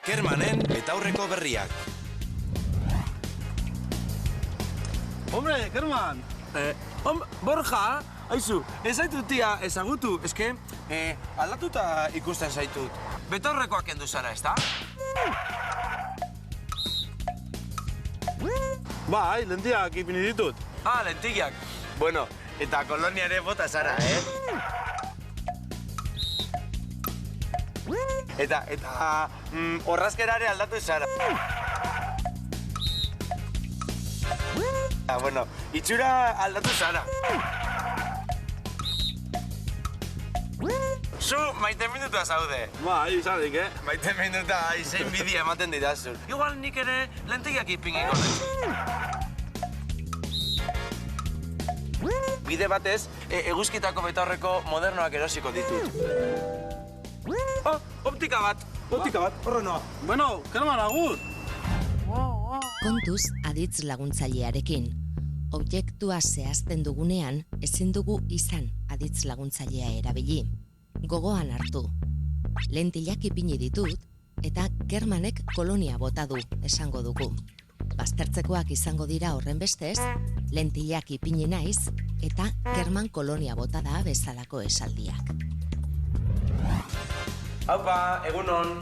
Kermanen betaurreko berriak. Hombre, Kerman! Borja, aizu, ez zaitut tia ezagutu, eske, aldatuta ikusten zaitut. Betaurrekoak kendu zara, ezta? Bai, lentiak ipini ditut. Ah, lentigiak. Bueno, eta kolonia ere bota zara, Eta horrazkerare aldatu zara. Bueno, itxura aldatu zara. Zu maite minutua zaude. Bai, izanik, Maite minuta izein bidia ematen didazun. Igual nik ere lentigiak ipingiko naiz. Bide batez, eguzkitako betaurreko modernoak erosiko ditut. Oh, optika bat. Optika bat, horre noa. Bueno, Kerman, agur! Kontuz aditz laguntzailearekin. Objektua zehazten dugunean, ezin dugu izan aditz laguntzailea erabili. Gogoan hartu. Lentilak ipini ditut, eta Kermanek kolonia bota du, esango dugu. Baztertzekoak izango dira horren bestez, lentilak ipini naiz, eta Kerman kolonia bota da bezalako esaldiak. Haupa, egunon.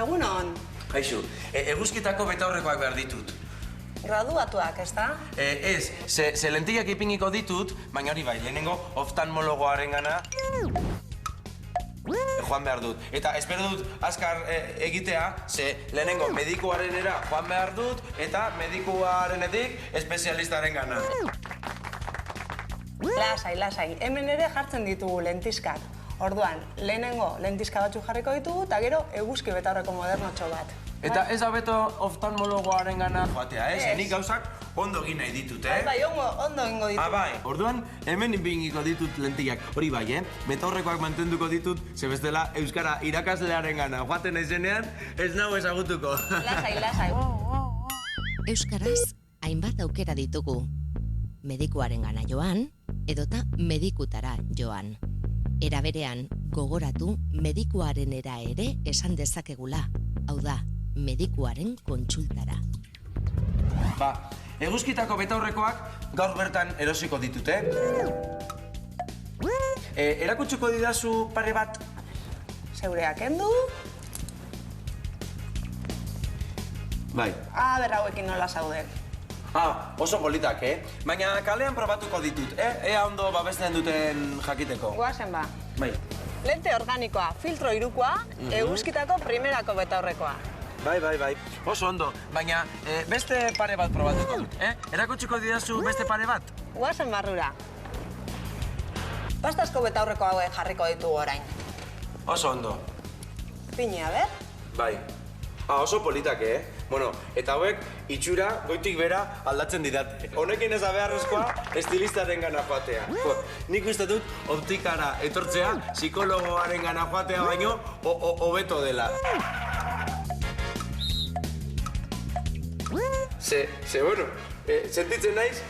Egunon, Kaixu, eguzkitako betaurrekoak behar ditut. graduatuak, ezta? Ez, ze lentiak ipiniko ditut, baina hori bai, lehenengo oftalmologoaren gana joan behar dut. Eta espero dut azkar egitea, ze lehenengo medikuarenera joan behar dut, eta medikuarenetik espezialistaren gana. Lasai, lasai. Hemen ere jartzen ditugu lentiskak. Orduan, lehenengo lentiska batzuk jarriko ditugu, eta gero eguzki betaurreko modernotxo bat. Eta ez abeto oftalmologoaren gana joatea, ez? Ez. Nik gauzak ondo egin nahi ditut, Bai, ondo egingo ditugu. Bai. Orduan, hemen ipingiko ditut lentiak. Hori bai, betaurrekoak mantenduko ditut, ze bestela euskara irakaslearen gana joaten ezenean, ez nago ezagutuko. Lasai, lasai. Euskaraz, hainbat aukera ditugu. Medikuaren gana joan, edota medikutara joan. Era berean, gogoratu medikuarenera ere esan dezakegula. Hau da, medikuaren kontsultara. Ba, eguzkitako betaurrekoak gaur bertan erosiko ditut, Erakutsiko didazu pare bat? Zeureak kendu. Bai. Berra hauekin nola zauden. Oso politak, Baina kalean probatuko ditut, Ea ondo babesten duten jakiteko. Goazen ba. Bai. Lente organikoa, filtro irukoa, eguzkitako primerako betaurrekoa. Bai. Oso ondo. Baina beste pare bat probatuko dut, Erakutsiko didazu beste pare bat? Goazen barrura. Pastazko betaurreko hauek jarriko ditugu orain. Oso ondo. Pini, ber? Bai. Oso politak, Bueno, eta hauek itxura goitik bera aldatzen didate. Honekin ez da beharrezkoa estilistaren gana joatea. Nik uste dut optikara etortzea, psikologoaren gana joatea baino hobeto dela. Bueno, sentitzen naiz,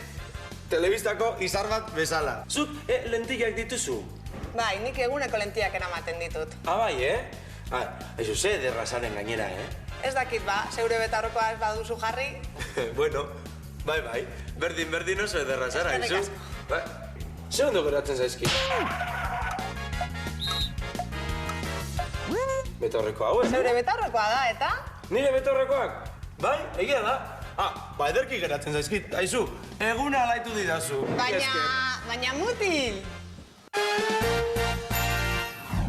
telebistako izar bat bezala. Zuk lentillak dituzu? Bai, nik eguneko lentiak eramaten ditut. Bai, Aizu, ze derrazaren gainera, Ez dakit ba, zeure betaurrekoa ez baduzu jarri. Bueno, bai, berdin oso ederra zara, Eskerrik izu. asko. Ze ondo geratzen zaizki? Betaurreko hau, Zeure betaurrekoa da, eta? Nire betaurrekoak? Bai, egia da. Ederki geratzen zaizkit, aizu, eguna alaitu didazu. Baina mutil!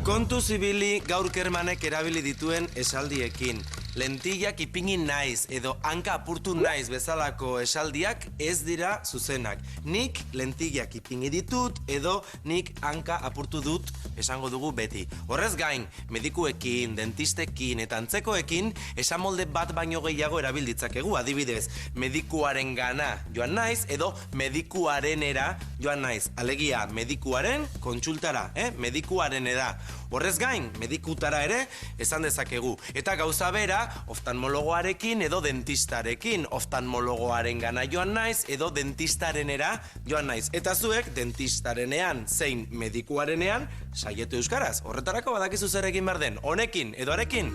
Kontu zibili gaur Kermanek erabili dituen esaldiekin. Lentillak ipini naiz edo hanka apurtu naiz bezalako esaldiak ez dira zuzenak. Nik lentillak ipini ditut edo nik hanka apurtu dut esango dugu beti. Horrez gain, medikuekin, dentistekin eta antzekoekin esamolde bat baino gehiago erabilditzakegu. Adibidez, medikuaren gana joan naiz edo medikuarenera joan naiz. Alegia, medikuaren kontsultara, medikuarenera. Horrez gain, medikutara ere esan dezakegu. Eta gauza bera, oftalmologoarekin edo dentistarekin. Oftalmologoaren gana joan naiz edo dentistarenera joan naiz. Eta zuek dentistarenean zein medikuarenean saietu euskaraz. Horretarako badakizu zer egin behar den. Honekin edo arekin,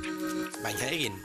baina egin.